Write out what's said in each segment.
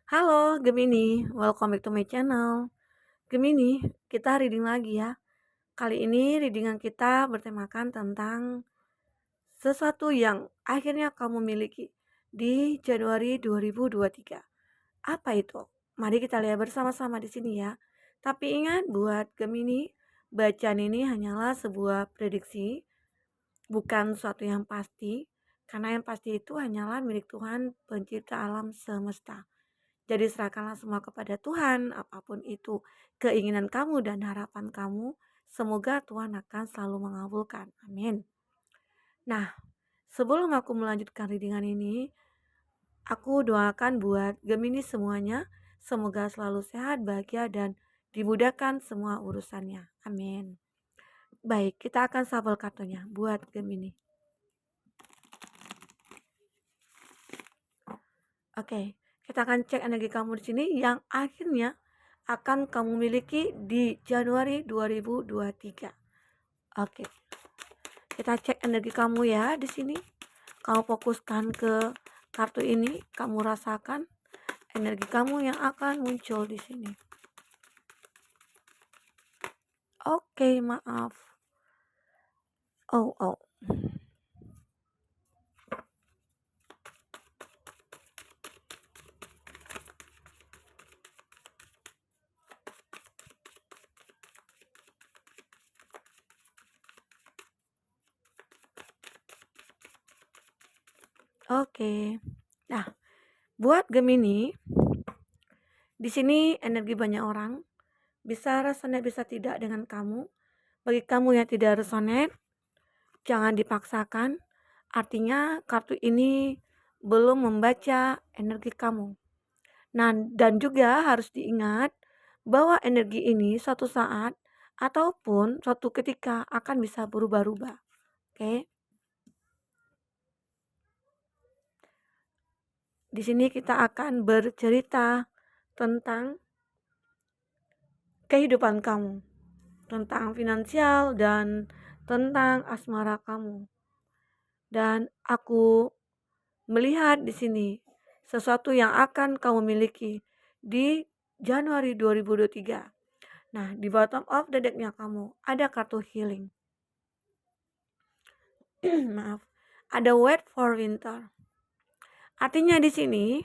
Halo Gemini, welcome back to my channel. Gemini, kita reading lagi ya. Kali ini readingan kita bertemakan tentang sesuatu yang akhirnya kamu miliki di Januari 2023. Apa itu? Mari kita lihat bersama-sama di sini ya. Tapi ingat buat Gemini, bacaan ini hanyalah sebuah prediksi, bukan sesuatu yang pasti, karena yang pasti itu hanyalah milik Tuhan pencipta alam semesta. Jadi serahkanlah semua kepada Tuhan, apapun itu keinginan kamu dan harapan kamu, semoga Tuhan akan selalu mengabulkan. Amin. Nah, sebelum aku melanjutkan readingan ini, aku doakan buat Gemini semuanya, semoga selalu sehat, bahagia, dan dimudahkan semua urusannya. Amin. Baik, kita akan shuffle kartunya buat Gemini. Oke, kita akan cek energi kamu di sini yang akhirnya akan kamu miliki di Januari 2023. Oke, kita cek energi kamu ya di sini. Kamu fokuskan ke kartu ini, kamu rasakan energi kamu yang akan muncul di sini. Oke, maaf. Oh. Oke. Nah, buat Gemini, di sini energi banyak orang bisa resonate bisa tidak dengan kamu. Bagi kamu yang tidak resonate, jangan dipaksakan. Artinya kartu ini belum membaca energi kamu. Nah, dan juga harus diingat bahwa energi ini suatu saat ataupun suatu ketika akan bisa berubah-ubah. Oke. Di sini kita akan bercerita tentang kehidupan kamu, tentang finansial dan tentang asmara kamu. Dan aku melihat di sini sesuatu yang akan kamu miliki di Januari 2023. Nah, di bottom of the deck-nya kamu ada kartu healing. Maaf. Ada wait for winter. Artinya di sini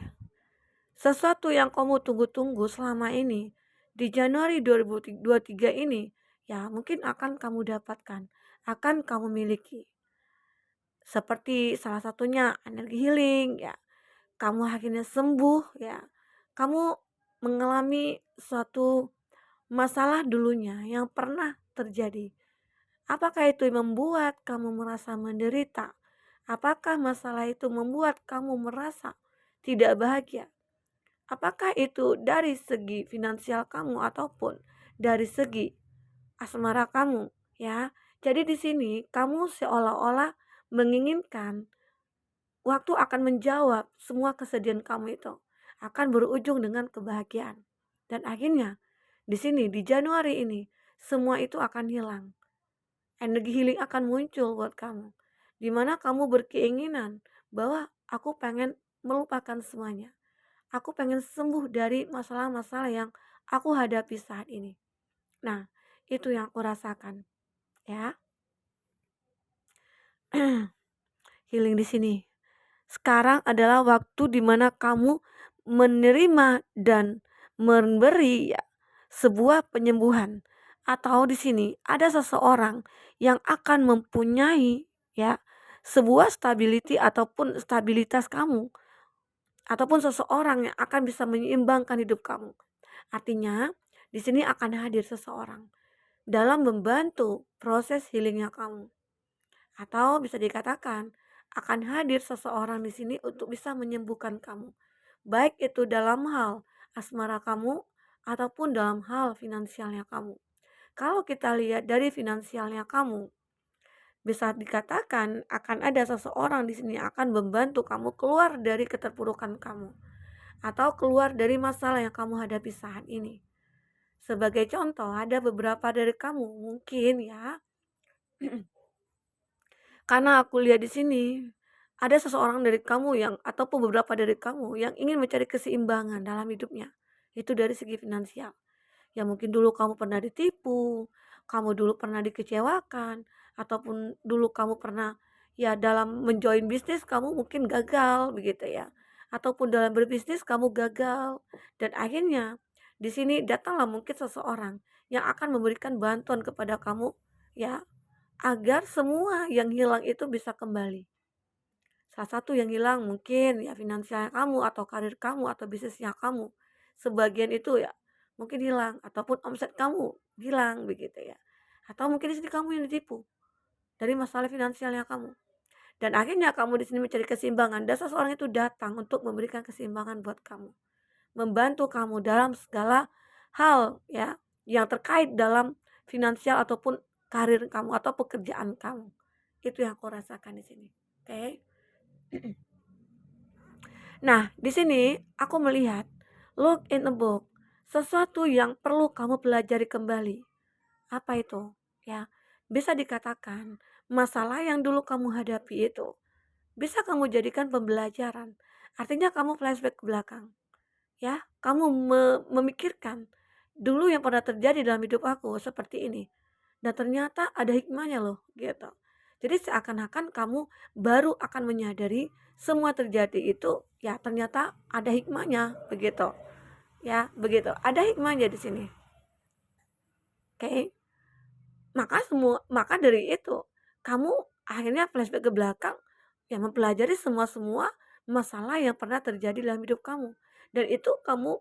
sesuatu yang kamu tunggu-tunggu selama ini di Januari 2023 ini ya mungkin akan kamu dapatkan, akan kamu miliki. Seperti salah satunya energi healing ya. Kamu akhirnya sembuh ya. Kamu mengalami suatu masalah dulunya yang pernah terjadi. Apakah itu membuat kamu merasa menderita? Apakah masalah itu membuat kamu merasa tidak bahagia? Apakah itu dari segi finansial kamu ataupun dari segi asmara kamu, ya? Jadi di sini kamu seolah-olah menginginkan waktu akan menjawab semua kesedihan kamu itu, akan berujung dengan kebahagiaan. Dan akhirnya di sini di Januari ini semua itu akan hilang. Energi healing akan muncul buat kamu. Dimana kamu berkeinginan bahwa aku pengen melupakan semuanya. Aku pengen sembuh dari masalah-masalah yang aku hadapi saat ini. Nah, itu yang aku rasakan, ya. Healing di sini. Sekarang adalah waktu dimana kamu menerima dan memberi ya, sebuah penyembuhan. Atau di sini ada seseorang yang akan mempunyai ya sebuah stability ataupun stabilitas kamu ataupun seseorang yang akan bisa menyeimbangkan hidup kamu. Artinya di sini akan hadir seseorang dalam membantu proses healingnya kamu. Atau bisa dikatakan akan hadir seseorang di sini untuk bisa menyembuhkan kamu. Baik itu dalam hal asmara kamu ataupun dalam hal finansialnya kamu. Kalau kita lihat dari finansialnya kamu, bisa dikatakan akan ada seseorang di sini akan membantu kamu keluar dari keterpurukan kamu atau keluar dari masalah yang kamu hadapi saat ini. Sebagai contoh, ada beberapa dari kamu mungkin ya karena aku lihat di sini ada seseorang dari kamu yang ataupun beberapa dari kamu yang ingin mencari keseimbangan dalam hidupnya, itu dari segi finansial. Ya mungkin dulu kamu pernah ditipu, kamu dulu pernah dikecewakan, ataupun dulu kamu pernah ya dalam menjoin bisnis kamu mungkin gagal begitu ya. Ataupun dalam berbisnis kamu gagal dan akhirnya di sini datanglah mungkin seseorang yang akan memberikan bantuan kepada kamu ya agar semua yang hilang itu bisa kembali. Salah satu yang hilang mungkin ya finansial kamu atau karir kamu atau bisnisnya kamu. Sebagian itu ya mungkin hilang ataupun omset kamu hilang begitu ya. Atau mungkin di sini kamu yang ditipu dari masalah finansialnya kamu. Dan akhirnya kamu di sini mencari keseimbangan dan seseorang itu datang untuk memberikan keseimbangan buat kamu. Membantu kamu dalam segala hal ya yang terkait dalam finansial ataupun karir kamu atau pekerjaan kamu. Itu yang aku rasakan di sini. Oke. Nah, di sini aku melihat look in a book, sesuatu yang perlu kamu pelajari kembali. Apa itu? Ya, bisa dikatakan masalah yang dulu kamu hadapi itu bisa kamu jadikan pembelajaran. Artinya kamu flashback ke belakang, ya. Kamu memikirkan dulu yang pernah terjadi dalam hidup aku seperti ini. Dan ternyata ada hikmahnya loh, gitu. Jadi seakan-akan kamu baru akan menyadari semua terjadi itu ya ternyata ada hikmahnya, begitu. Ya, begitu. Ada hikmahnya di sini. Oke. Maka dari itu kamu akhirnya flashback ke belakang ya mempelajari semua masalah yang pernah terjadi dalam hidup kamu. Dan itu kamu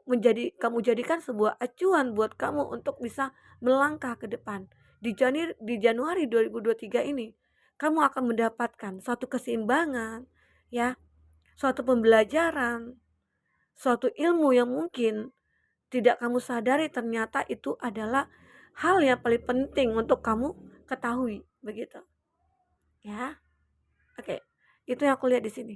jadikan sebuah acuan buat kamu untuk bisa melangkah ke depan. Di Januari 2023 ini, kamu akan mendapatkan suatu keseimbangan, ya, suatu pembelajaran, suatu ilmu yang mungkin tidak kamu sadari ternyata itu adalah hal yang paling penting untuk kamu ketahui, begitu. Ya, oke. Itu yang aku lihat di sini.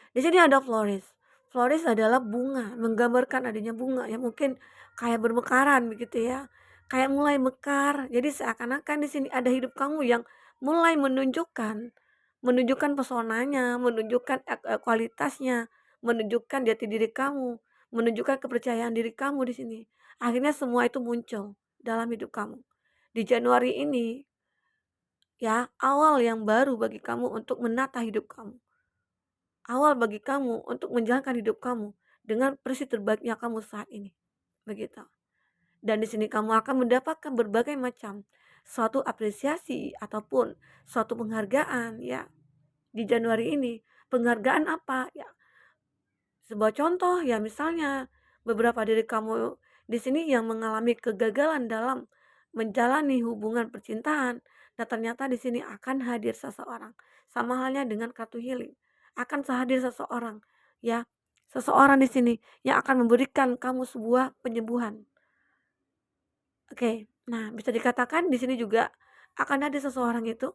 Di sini ada floris. Floris adalah bunga, menggambarkan adanya bunga yang mungkin kayak bermekaran begitu ya. Kayak mulai mekar. Jadi seakan-akan di sini ada hidup kamu yang mulai menunjukkan pesonanya, menunjukkan kualitasnya, menunjukkan jati diri kamu, menunjukkan kepercayaan diri kamu di sini. Akhirnya semua itu muncul dalam hidup kamu. Di Januari ini ya, awal yang baru bagi kamu untuk menata hidup kamu. Awal bagi kamu untuk menjalankan hidup kamu dengan versi terbaiknya kamu saat ini. Begitu. Dan di sini kamu akan mendapatkan berbagai macam suatu apresiasi ataupun suatu penghargaan ya di Januari ini. Penghargaan apa? Ya, sebuah contoh ya misalnya beberapa dari kamu di sini yang mengalami kegagalan dalam menjalani hubungan percintaan dan ternyata di sini akan hadir seseorang. Sama halnya dengan kartu healing. Akan hadir seseorang ya. Seseorang di sini yang akan memberikan kamu sebuah penyembuhan. Oke. Nah, bisa dikatakan di sini juga akan ada seseorang itu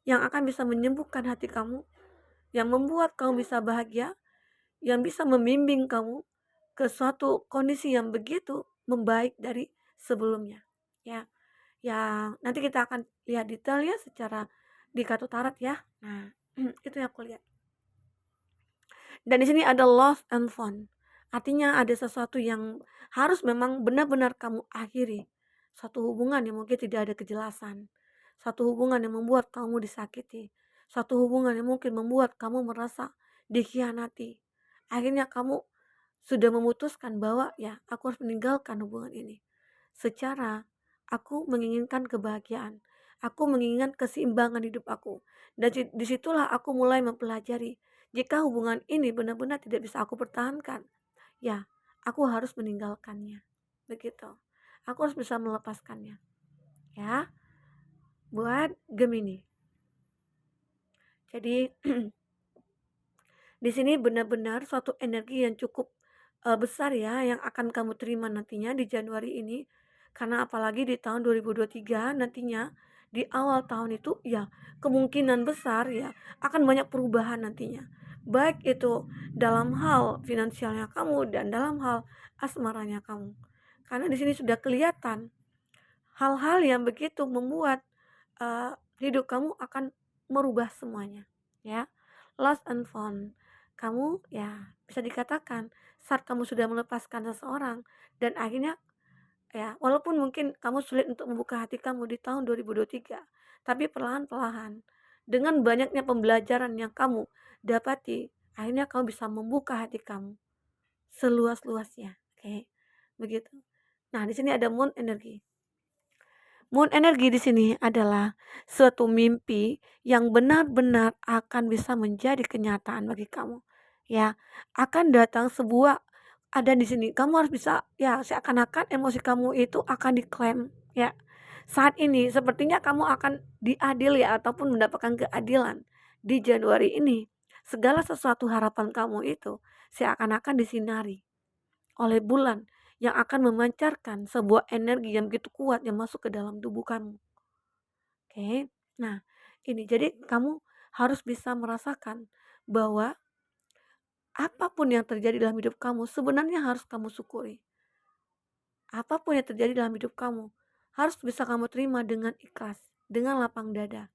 yang akan bisa menyembuhkan hati kamu, yang membuat kamu bisa bahagia, yang bisa membimbing kamu ke suatu kondisi yang begitu membaik dari sebelumnya. Ya, yang nanti kita akan lihat detailnya secara di kartu tarot ya. Nah, itu yang aku lihat. Dan di sini ada lost and found. Artinya ada sesuatu yang harus memang benar-benar kamu akhiri. Satu hubungan yang mungkin tidak ada kejelasan. Satu hubungan yang membuat kamu disakiti. Satu hubungan yang mungkin membuat kamu merasa dikhianati. Akhirnya kamu sudah memutuskan bahwa ya aku harus meninggalkan hubungan ini. Secara aku menginginkan kebahagiaan. Aku menginginkan keseimbangan hidup aku. Dan disitulah aku mulai mempelajari jika hubungan ini benar-benar tidak bisa aku pertahankan, ya aku harus meninggalkannya. Begitu. Aku harus bisa melepaskannya. Ya, buat Gemini. Jadi di sini benar-benar suatu energi yang cukup besar ya yang akan kamu terima nantinya di Januari ini. Karena apalagi di tahun 2023 nantinya di awal tahun itu ya kemungkinan besar ya akan banyak perubahan nantinya. Baik itu dalam hal finansialnya kamu dan dalam hal asmaranya kamu. Karena di sini sudah kelihatan hal-hal yang begitu membuat hidup kamu akan merubah semuanya, ya. Lost and found. Kamu ya bisa dikatakan saat kamu sudah melepaskan seseorang dan akhirnya ya, walaupun mungkin kamu sulit untuk membuka hati kamu di tahun 2023, tapi perlahan-perlahan dengan banyaknya pembelajaran yang kamu dapati, akhirnya kamu bisa membuka hati kamu seluas-luasnya. Oke, begitu. Nah, di sini ada moon energi. Moon energi di sini adalah suatu mimpi yang benar-benar akan bisa menjadi kenyataan bagi kamu. Ya, akan datang sebuah ada di sini. Kamu harus bisa ya seakan-akan emosi kamu itu akan diklaim ya. Saat ini sepertinya kamu akan diadili ya, ataupun mendapatkan keadilan di Januari ini. Segala sesuatu harapan kamu itu seakan-akan disinari oleh bulan yang akan memancarkan sebuah energi yang begitu kuat yang masuk ke dalam tubuh kamu. Oke. Nah, ini jadi kamu harus bisa merasakan bahwa apapun yang terjadi dalam hidup kamu sebenarnya harus kamu syukuri. Apapun yang terjadi dalam hidup kamu harus bisa kamu terima dengan ikhlas, dengan lapang dada.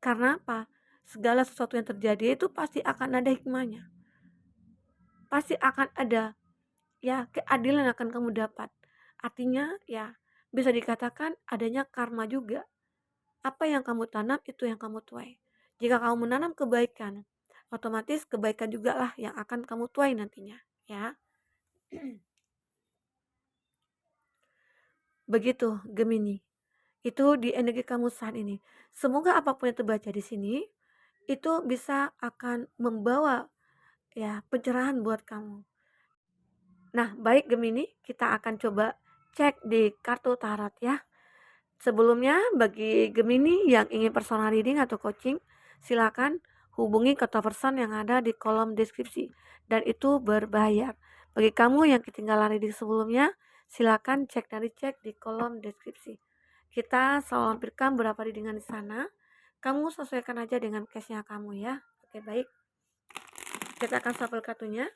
Karena apa? Segala sesuatu yang terjadi itu pasti akan ada hikmahnya. Pasti akan ada ya keadilan akan kamu dapat. Artinya ya bisa dikatakan adanya karma juga. Apa yang kamu tanam itu yang kamu tuai. Jika kamu menanam kebaikan, otomatis kebaikan juga lah yang akan kamu tuai nantinya, ya. Begitu Gemini. Itu di energi kamu saat ini. Semoga apapun yang terbaca di sini itu bisa akan membawa ya pencerahan buat kamu. Nah, baik Gemini, kita akan coba cek di kartu tarot ya. Sebelumnya, bagi Gemini yang ingin personal reading atau coaching, silakan hubungi kontak person yang ada di kolom deskripsi dan itu berbayar. Bagi kamu yang ketinggalan reading sebelumnya, silakan cek di kolom deskripsi. Kita selalu lampirkan berapa readingan di sana. Kamu sesuaikan aja dengan case-nya kamu ya. Oke, baik. Kita akan shuffle kartunya.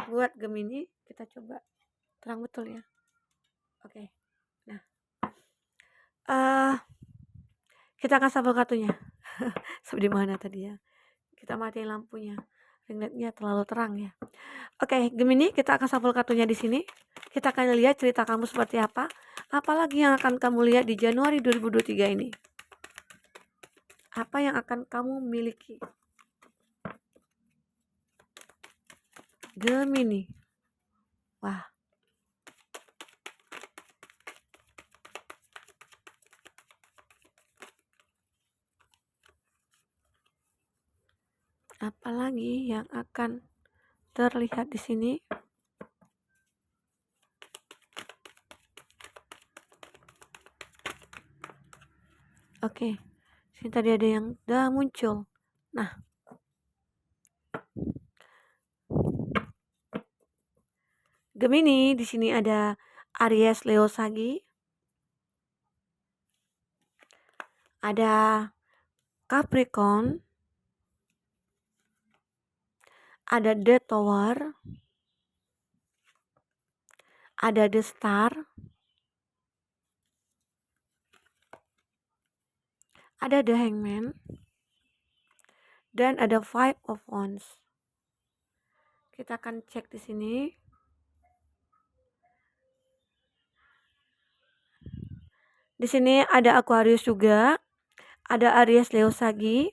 Buat Gemini, kita coba terang betul ya. Oke. Nah, kita akan shuffle kartunya. Di mana tadi ya? Kita matiin lampunya. Ring lightnya terlalu terang ya. Oke, Gemini, kita akan shuffle kartunya di sini. Kita akan lihat cerita kamu seperti apa. Apalagi yang akan kamu lihat di Januari 2023 ini. Apa yang akan kamu miliki? Gemini. Wah. Apalagi yang akan terlihat di sini? Oke. Sini tadi ada yang udah muncul. Nah. Gemini, di sini ada Aries, Leo, Sagi. Ada Capricorn. Ada The Tower. Ada The Star. Ada The Hangman. Dan ada Five of Wands. Kita akan cek di sini. Di sini ada Aquarius juga. Ada Aries, Leo, Sagi.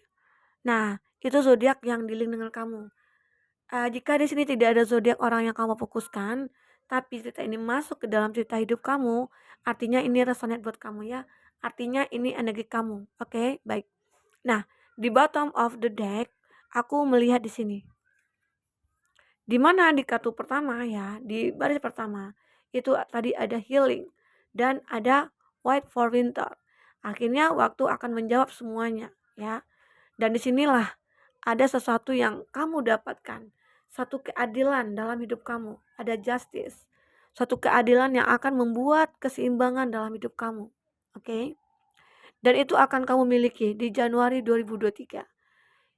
Nah, itu zodiak yang di-link dengan kamu. Jika di sini tidak ada zodiak orang yang kamu fokuskan, tapi cerita ini masuk ke dalam cerita hidup kamu, artinya ini resonate buat kamu ya. Artinya ini energi kamu. Oke, baik. Nah, di bottom of the deck, aku melihat di sini. Di mana di kartu pertama ya, di baris pertama, itu tadi ada healing dan ada white for winter. Akhirnya waktu akan menjawab semuanya ya. Dan disinilah ada sesuatu yang kamu dapatkan. Satu keadilan dalam hidup kamu. Ada justice. Suatu keadilan yang akan membuat keseimbangan dalam hidup kamu. Oke. Dan itu akan kamu miliki di Januari 2023.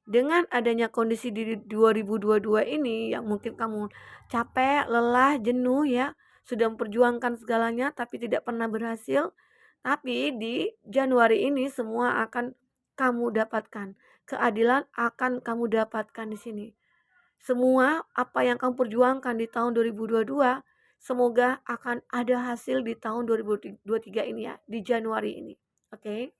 Dengan adanya kondisi di 2022 ini yang mungkin kamu capek, lelah, jenuh ya. Sudah memperjuangkan segalanya tapi tidak pernah berhasil. Tapi di Januari ini semua akan kamu dapatkan. Keadilan akan kamu dapatkan di sini. Semua apa yang kamu perjuangkan di tahun 2022, semoga akan ada hasil di tahun 2023 ini ya, di Januari ini. Oke.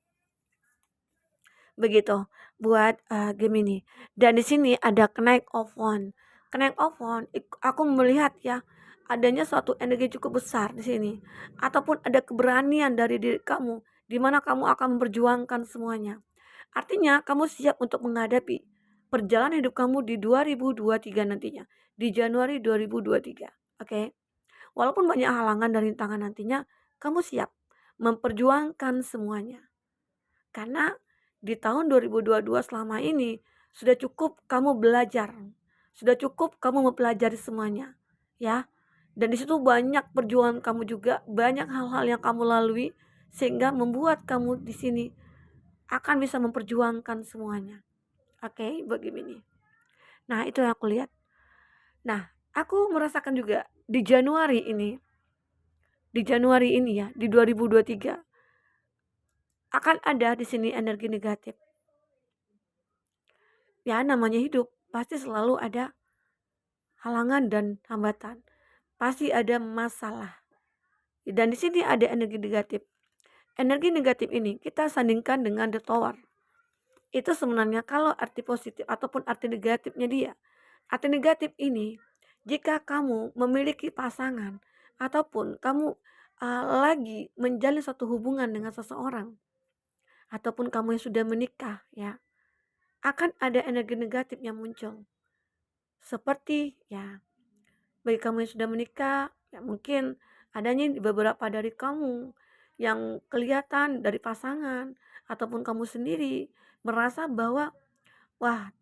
Begitu buat Gemini. Dan di sini ada Knight of Wands. Knight of Wands, aku melihat ya, adanya suatu energi cukup besar di sini, ataupun ada keberanian dari diri kamu, di mana kamu akan memperjuangkan semuanya. Artinya kamu siap untuk menghadapi perjalanan hidup kamu di 2023 nantinya, di Januari 2023. Oke. Walaupun banyak halangan dan rintangan nantinya, kamu siap memperjuangkan semuanya. Karena di tahun 2022 selama ini sudah cukup kamu belajar. Sudah cukup kamu mempelajari semuanya, ya. Dan di situ banyak perjuangan kamu juga, banyak hal-hal yang kamu lalui sehingga membuat kamu di sini akan bisa memperjuangkan semuanya. Oke, begini. Nah, itu yang aku lihat. Nah, aku merasakan juga di Januari ini ya, di 2023 akan ada di sini energi negatif. Ya, namanya hidup, pasti selalu ada halangan dan hambatan. Pasti ada masalah. Dan di sini ada energi negatif. Energi negatif ini kita sandingkan dengan the tower. Itu sebenarnya kalau arti positif ataupun arti negatifnya dia. Arti negatif ini, jika kamu memiliki pasangan ataupun kamu lagi menjalin suatu hubungan dengan seseorang, ataupun kamu yang sudah menikah ya, akan ada energi negatif yang muncul. Seperti ya, bagi kamu yang sudah menikah, ya mungkin adanya di beberapa dari kamu yang kelihatan dari pasangan ataupun kamu sendiri merasa bahwa wah,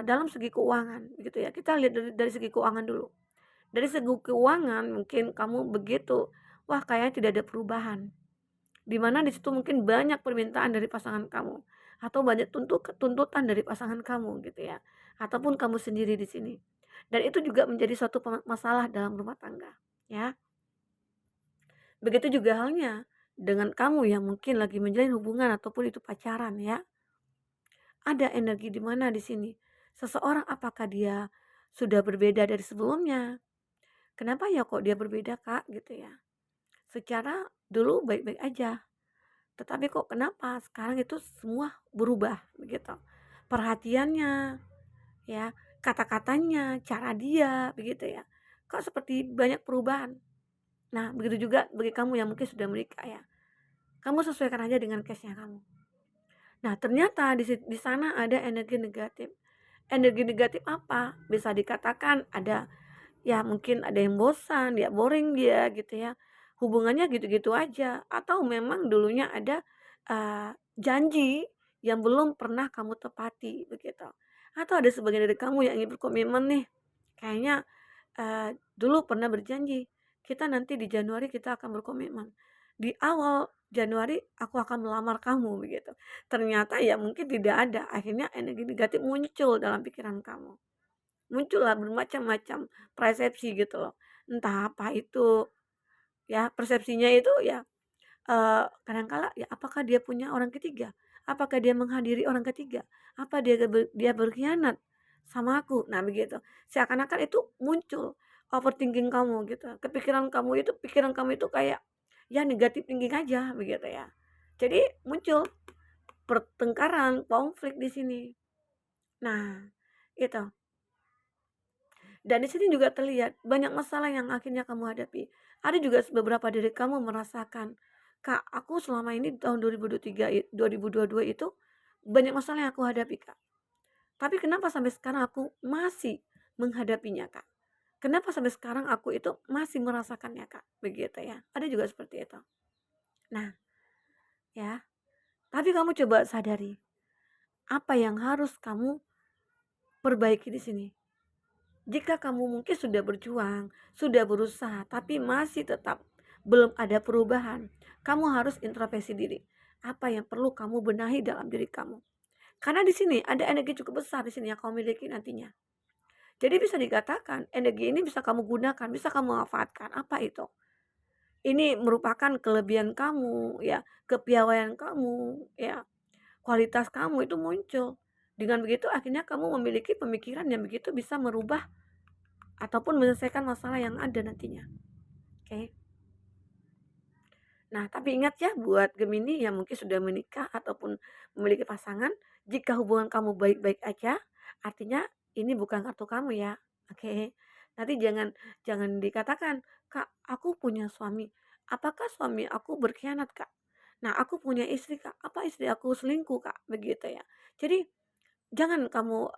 dalam segi keuangan gitu ya. Kita lihat dari segi keuangan dulu. Dari segi keuangan mungkin kamu begitu, wah kayaknya tidak ada perubahan. Di mana di situ mungkin banyak permintaan dari pasangan kamu atau banyak tuntutan dari pasangan kamu gitu ya. Ataupun kamu sendiri di sini. Dan itu juga menjadi suatu masalah dalam rumah tangga, ya. Begitu juga halnya dengan kamu yang mungkin lagi menjalin hubungan ataupun itu pacaran ya. Ada energi di mana di sini? Seseorang apakah dia sudah berbeda dari sebelumnya? Kenapa ya kok dia berbeda, Kak? Gitu ya. Secara dulu baik-baik aja. Tetapi kok kenapa sekarang itu semua berubah begitu. Perhatiannya, ya, kata-katanya, cara dia begitu ya. Kok seperti banyak perubahan. Nah, begitu juga bagi kamu yang mungkin sudah menikah ya. Kamu sesuaikan aja dengan case-nya kamu. Nah, ternyata di sana ada energi negatif. Energi negatif apa? Bisa dikatakan ada ya mungkin ada yang bosan, ya boring dia gitu ya. Hubungannya gitu-gitu aja atau memang dulunya ada janji yang belum pernah kamu tepati begitu. Atau ada sebagian dari kamu yang ingin berkomitmen nih. Kayaknya dulu pernah berjanji, kita nanti di Januari kita akan berkomitmen. Di awal Januari aku akan melamar kamu begitu. Ternyata ya mungkin tidak ada. Akhirnya energi negatif muncul dalam pikiran kamu. Muncullah bermacam-macam persepsi gitu loh. Entah apa itu, ya persepsinya itu ya kadangkala ya apakah dia punya orang ketiga? Apakah dia menghadiri orang ketiga? Apa dia berkhianat sama aku? Nah begitu. Seakan-akan itu muncul overthinking kamu gitu. Pikiran kamu itu kayak ya negatif thinking aja begitu ya. Jadi muncul pertengkaran, konflik di sini. Nah, itu. Dan di sini juga terlihat banyak masalah yang akhirnya kamu hadapi. Ada juga beberapa dari kamu merasakan, Kak, aku selama ini di tahun 2023, 2022 itu banyak masalah yang aku hadapi, Kak. Tapi kenapa sampai sekarang aku masih menghadapinya, Kak? Kenapa sampai sekarang aku itu masih merasakannya, Kak? Begitu ya. Ada juga seperti itu. Nah, ya. Tapi kamu coba sadari, apa yang harus kamu perbaiki di sini? Jika kamu mungkin sudah berjuang, sudah berusaha, tapi masih tetap belum ada perubahan, kamu harus introspeksi diri. Apa yang perlu kamu benahi dalam diri kamu? Karena di sini ada energi cukup besar di sini yang kamu miliki nantinya. Jadi bisa dikatakan energi ini bisa kamu gunakan, bisa kamu manfaatkan. Apa itu? Ini merupakan kelebihan kamu, ya, kepiawaian kamu, ya, kualitas kamu itu muncul. Dengan begitu akhirnya kamu memiliki pemikiran yang begitu bisa merubah ataupun menyelesaikan masalah yang ada nantinya. Oke. Nah, tapi ingat ya buat Gemini yang mungkin sudah menikah ataupun memiliki pasangan, jika hubungan kamu baik-baik aja, artinya ini bukan kartu kamu ya. Oke. Nanti jangan jangan dikatakan, "Kak, aku punya suami. Apakah suami aku berkhianat, Kak? Nah, aku punya istri, Kak. Apa istri aku selingkuh, Kak?" Begitu ya. Jadi jangan kamu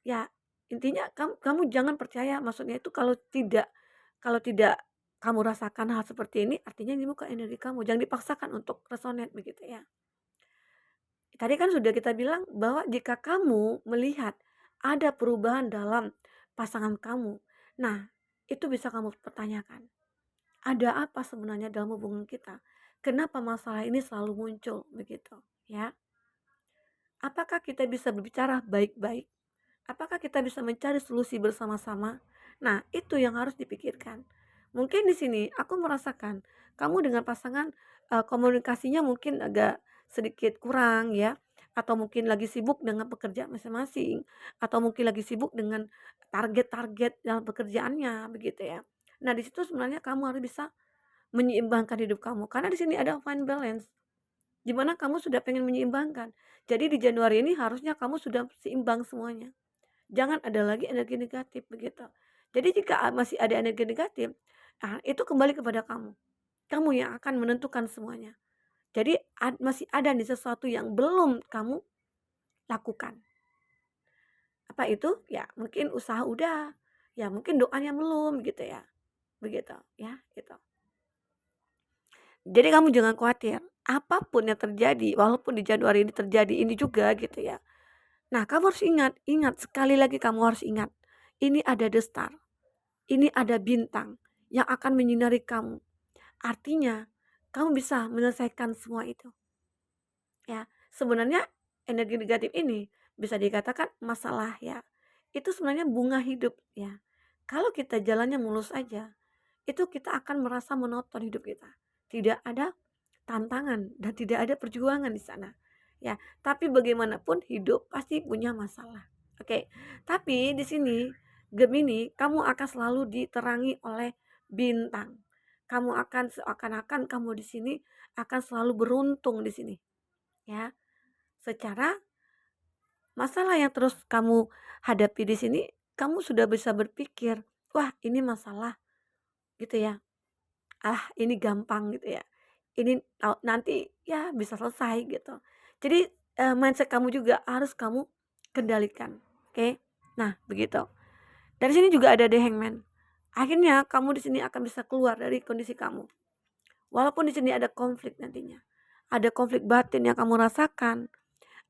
ya intinya kamu jangan percaya, maksudnya itu kalau tidak kamu rasakan hal seperti ini, artinya ini bukan energi kamu, jangan dipaksakan untuk resonate begitu ya. Tadi kan sudah kita bilang bahwa jika kamu melihat ada perubahan dalam pasangan kamu, nah itu bisa kamu pertanyakan, ada apa sebenarnya dalam hubungan kita? Kenapa masalah ini selalu muncul begitu ya? Apakah kita bisa berbicara baik-baik? Apakah kita bisa mencari solusi bersama-sama? Nah, itu yang harus dipikirkan. Mungkin di sini aku merasakan kamu dengan pasangan komunikasinya mungkin agak sedikit kurang ya, atau mungkin lagi sibuk dengan pekerjaan masing-masing, atau mungkin lagi sibuk dengan target-target dalam pekerjaannya begitu ya. Nah, di situ sebenarnya kamu harus bisa menyeimbangkan hidup kamu karena di sini ada fine balance di mana kamu sudah pengen menyeimbangkan. Jadi di Januari ini harusnya kamu sudah seimbang semuanya. Jangan ada lagi energi negatif begitu. Jadi jika masih ada energi negatif, itu kembali kepada kamu. Kamu yang akan menentukan semuanya. Jadi masih ada nih sesuatu yang belum kamu lakukan. Apa itu? Ya mungkin usaha udah, ya mungkin doanya belum gitu ya. Begitu ya, gitu. Jadi kamu jangan khawatir, apapun yang terjadi, walaupun di Januari ini terjadi ini juga gitu ya. Nah, kamu harus ingat sekali lagi kamu harus ingat, ini ada the star. Ini ada bintang yang akan menyinari kamu. Artinya, kamu bisa menyelesaikan semua itu. Ya, sebenarnya energi negatif ini bisa dikatakan masalah ya. Itu sebenarnya bunga hidup ya. Kalau kita jalannya mulus aja, itu kita akan merasa monoton hidup kita. Tidak ada tantangan dan tidak ada perjuangan di sana. Ya, tapi bagaimanapun hidup pasti punya masalah. Oke. Tapi di sini Gemini, kamu akan selalu diterangi oleh bintang. Kamu akan seakan-akan kamu di sini akan selalu beruntung di sini, ya. Secara masalah yang terus kamu hadapi di sini, kamu sudah bisa berpikir, wah ini masalah gitu ya. Ah ini gampang gitu ya. Ini nanti ya bisa selesai gitu. Jadi mindset kamu juga harus kamu kendalikan. Oke. Nah, begitu. Dari sini juga ada The Hangman. Akhirnya kamu di sini akan bisa keluar dari kondisi kamu. Walaupun di sini ada konflik nantinya. Ada konflik batin yang kamu rasakan.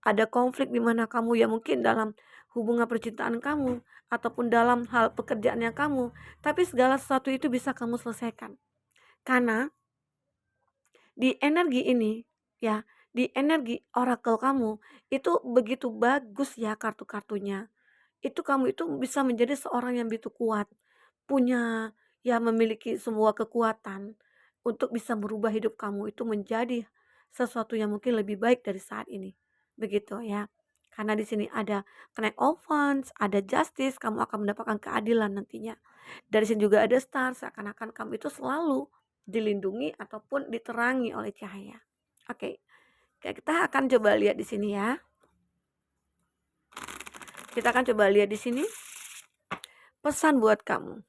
Ada konflik di mana kamu ya mungkin dalam hubungan percintaan kamu ataupun dalam hal pekerjaannya kamu, tapi segala sesuatu itu bisa kamu selesaikan. Karena di energi ini ya, di energi oracle kamu itu begitu bagus ya kartu-kartunya. Itu kamu itu bisa menjadi seorang yang begitu kuat, punya ya memiliki semua kekuatan untuk bisa merubah hidup kamu itu menjadi sesuatu yang mungkin lebih baik dari saat ini. Begitu ya. Karena di sini ada connect of funds, ada justice, kamu akan mendapatkan keadilan nantinya. Dari sini juga ada star, seakan-akan kamu itu selalu dilindungi ataupun diterangi oleh cahaya. Oke. Kita akan coba lihat di sini ya. Kita akan coba lihat di sini. Pesan buat kamu.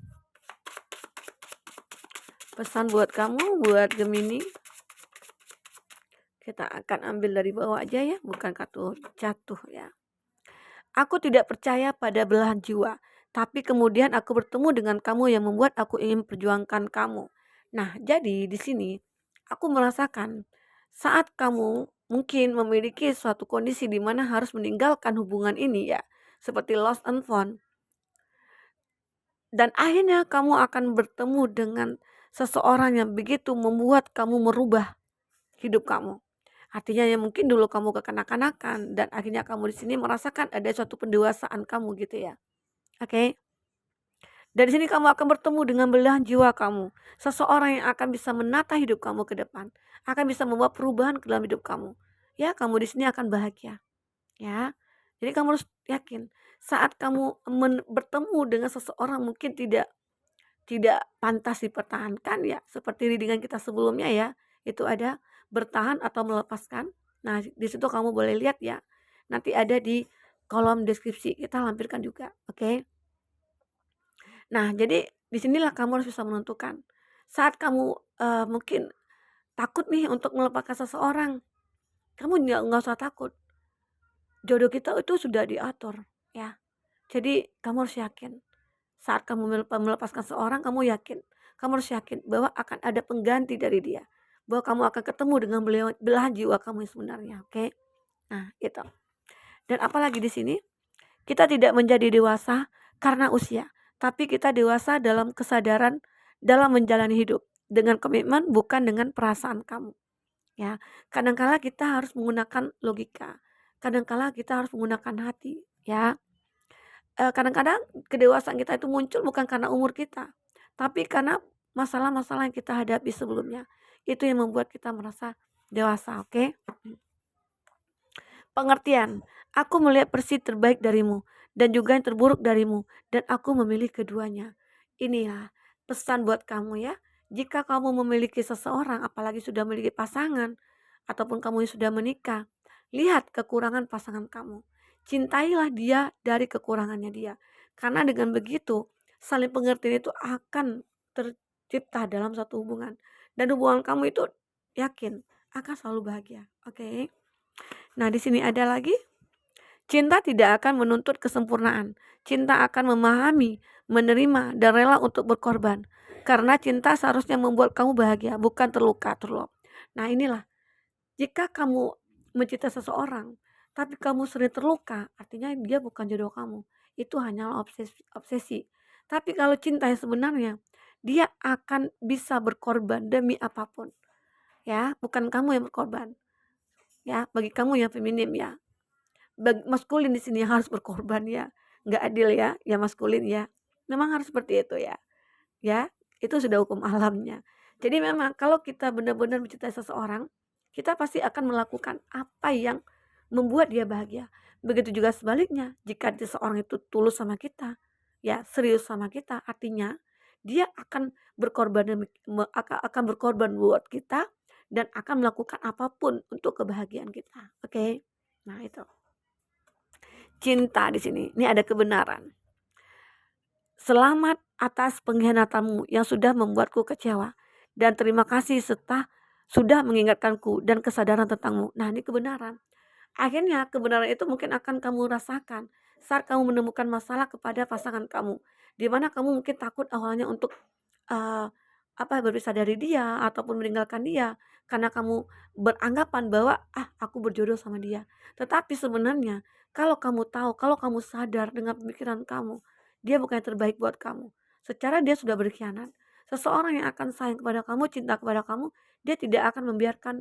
Pesan buat kamu, buat Gemini. Kita akan ambil dari bawah aja ya, bukan kartu jatuh ya. Aku tidak percaya pada belahan jiwa, tapi kemudian aku bertemu dengan kamu yang membuat aku ingin perjuangkan kamu. Nah, jadi di sini aku merasakan saat kamu mungkin memiliki suatu kondisi di mana harus meninggalkan hubungan ini ya, seperti lost and found. Dan akhirnya kamu akan bertemu dengan seseorang yang begitu membuat kamu merubah hidup kamu. Artinya ya mungkin dulu kamu kekanak-kanakan dan akhirnya kamu di sini merasakan ada suatu pendewasaan kamu gitu ya. Oke. Dari sini kamu akan bertemu dengan belahan jiwa kamu. Seseorang yang akan bisa menata hidup kamu ke depan. Akan bisa membawa perubahan ke dalam hidup kamu. ya kamu di sini akan bahagia, ya. Jadi kamu harus yakin, saat kamu bertemu dengan seseorang mungkin tidak tidak pantas dipertahankan ya, seperti reading kita sebelumnya ya, itu ada bertahan atau melepaskan. Nah, di situ kamu boleh lihat ya, nanti ada di kolom deskripsi, kita lampirkan juga, oke. Nah, jadi di sinilah kamu harus bisa menentukan. Saat kamu, mungkin takut nih untuk melepaskan seseorang, kamu nggak usah takut, jodoh kita itu sudah diatur, ya. Jadi kamu harus yakin, saat kamu melepaskan seseorang, kamu yakin, kamu harus yakin bahwa akan ada pengganti dari dia, bahwa kamu akan ketemu dengan belahan jiwa kamu yang sebenarnya, oke? Nah, itu. Dan apalagi di sini, kita tidak menjadi dewasa karena usia, tapi kita dewasa dalam kesadaran dalam menjalani hidup dengan komitmen bukan dengan perasaan kamu. Ya, kadangkala kita harus menggunakan logika, kadangkala kita harus menggunakan hati, ya. Kadang-kadang kedewasaan kita itu muncul bukan karena umur kita, tapi karena masalah-masalah yang kita hadapi sebelumnya. Itu yang membuat kita merasa dewasa, oke? Pengertian, aku melihat versi terbaik darimu dan juga yang terburuk darimu dan aku memilih keduanya. Ini ya pesan buat kamu ya. Jika kamu memiliki seseorang, apalagi sudah memiliki pasangan ataupun kamu yang sudah menikah, lihat kekurangan pasangan kamu. Cintailah dia dari kekurangannya dia. Karena dengan begitu, saling pengertian itu akan tercipta dalam satu hubungan. Dan hubungan kamu itu yakin akan selalu bahagia. Oke. Nah, di sini ada lagi, cinta tidak akan menuntut kesempurnaan. Cinta akan memahami, menerima, dan rela untuk berkorban. Karena cinta seharusnya membuat kamu bahagia, bukan terluka, terluap. Nah, inilah, jika kamu mencintai seseorang, tapi kamu sering terluka, artinya dia bukan jodoh kamu. Itu hanyalah obsesi. obsesi. Tapi kalau cinta yang sebenarnya, dia akan bisa berkorban demi apapun. Ya, bukan kamu yang berkorban. Ya, bagi kamu yang feminim ya. Maskulin di sini harus berkorban ya, nggak adil ya maskulin ya. Memang harus seperti itu ya, itu sudah hukum alamnya. Jadi memang kalau kita benar-benar mencintai seseorang, kita pasti akan melakukan apa yang membuat dia bahagia. Begitu juga sebaliknya, jika seseorang itu tulus sama kita, ya serius sama kita, artinya dia akan berkorban akan berkorban buat kita dan akan melakukan apapun untuk kebahagiaan kita. Oke? Nah, itu. Cinta di sini. Ini ada kebenaran. Selamat atas pengkhianatanmu yang sudah membuatku kecewa. Dan terima kasih sudah mengingatkanku dan kesadaran tentangmu. Nah, ini kebenaran. Akhirnya kebenaran itu mungkin akan kamu rasakan saat kamu menemukan masalah kepada pasangan kamu. Di mana kamu mungkin takut awalnya untuk eh, berpisah dari dia ataupun meninggalkan dia karena kamu beranggapan bahwa aku berjodoh sama dia. Tetapi sebenarnya kalau kamu tahu, kalau kamu sadar dengan pemikiran kamu, dia bukan yang terbaik buat kamu. Secara dia sudah berkhianat. Seseorang yang akan sayang kepada kamu, cinta kepada kamu, dia tidak akan membiarkan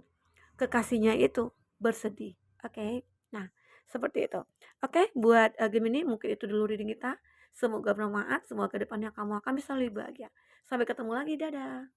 kekasihnya itu bersedih. Oke. Nah, seperti itu. Oke, buat Gemini mungkin itu dulu reading kita. Semoga bermanfaat, semoga kedepannya kamu akan bisa lebih bahagia. Sampai ketemu lagi, dadah.